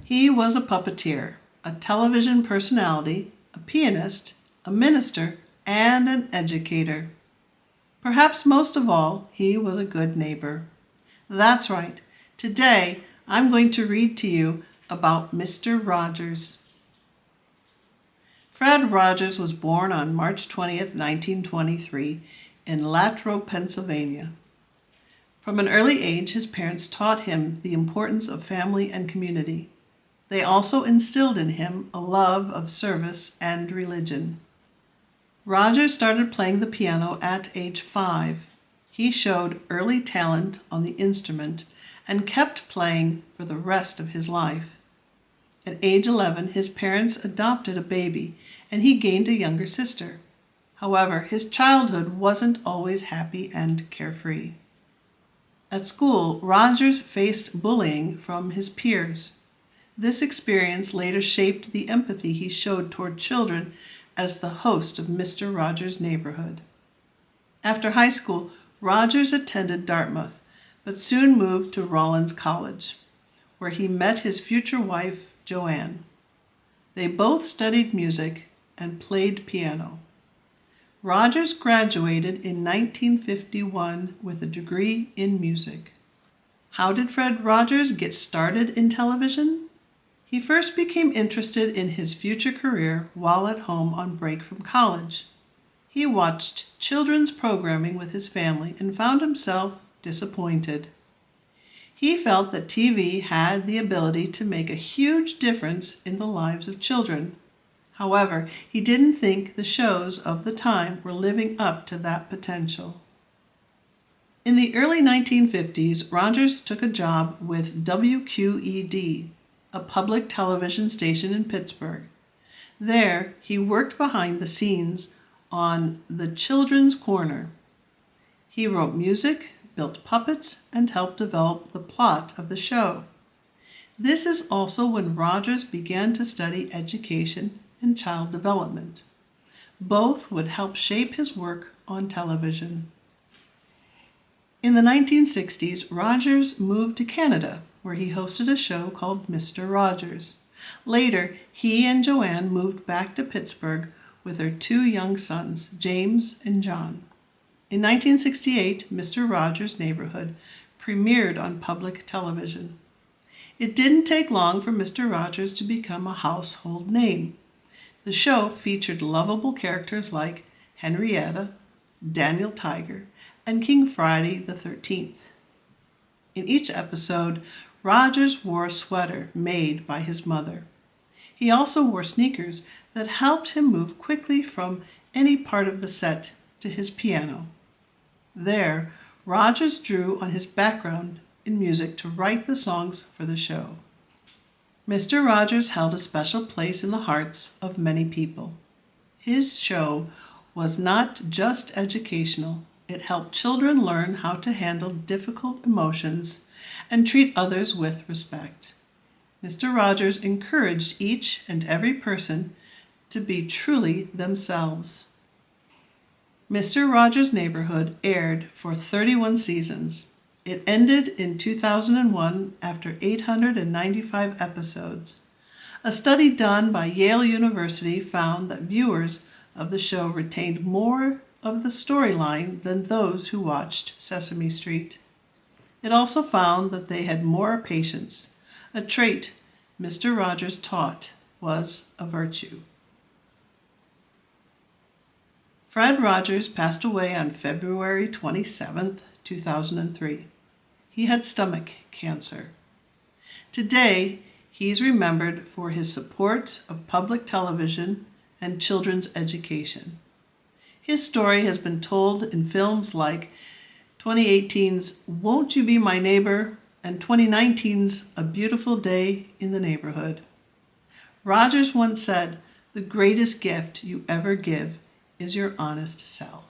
He was a puppeteer, a television personality, a pianist, a minister, and an educator. Perhaps most of all, he was a good neighbor. That's right. Today, I'm going to read to you about Mr. Rogers. Fred Rogers was born on March 20th, 1923, in Latrobe, Pennsylvania. From an early age, his parents taught him the importance of family and community. They also instilled in him a love of service and religion. Rogers started playing the piano at age 5. He showed early talent on the instrument and kept playing for the rest of his life. At age 11, his parents adopted a baby, and he gained a younger sister. However, his childhood wasn't always happy and carefree. At school, Rogers faced bullying from his peers. This experience later shaped the empathy he showed toward children as the host of Mr. Rogers' Neighborhood. After high school, Rogers attended Dartmouth, but soon moved to Rollins College, where he met his future wife, Joanne. They both studied music and played piano. Rogers graduated in 1951 with a degree in music. How did Fred Rogers get started in television? He first became interested in his future career while at home on break from college. He watched children's programming with his family and found himself disappointed. He felt that TV had the ability to make a huge difference in the lives of children. However, he didn't think the shows of the time were living up to that potential. In the early 1950s, Rogers took a job with WQED, a public television station in Pittsburgh. There, he worked behind the scenes on The Children's Corner. He wrote music, built puppets, and helped develop the plot of the show. This is also when Rogers began to study education and child development. Both would help shape his work on television. In the 1960s, Rogers moved to Canada, where he hosted a show called Mr. Rogers. Later, he and Joanne moved back to Pittsburgh with their 2 young sons, James and John. In 1968, Mr. Rogers' Neighborhood premiered on public television. It didn't take long for Mr. Rogers to become a household name. The show featured lovable characters like Henrietta, Daniel Tiger, and King Friday the 13th. In each episode, Rogers wore a sweater made by his mother. He also wore sneakers that helped him move quickly from any part of the set to his piano. There, Rogers drew on his background in music to write the songs for the show. Mr. Rogers held a special place in the hearts of many people. His show was not just educational. It helped children learn how to handle difficult emotions and treat others with respect. Mr. Rogers encouraged each and every person to be truly themselves. Mr. Rogers' Neighborhood aired for 31 seasons. It ended in 2001 after 895 episodes. A study done by Yale University found that viewers of the show retained more of the storyline than those who watched Sesame Street. It also found that they had more patience, a trait Mr. Rogers taught was a virtue. Fred Rogers passed away on February 27, 2003. He had stomach cancer. Today, he's remembered for his support of public television and children's education. His story has been told in films like 2018's Won't You Be My Neighbor and 2019's A Beautiful Day in the Neighborhood. Rogers once said, "The greatest gift you ever give is your honest self."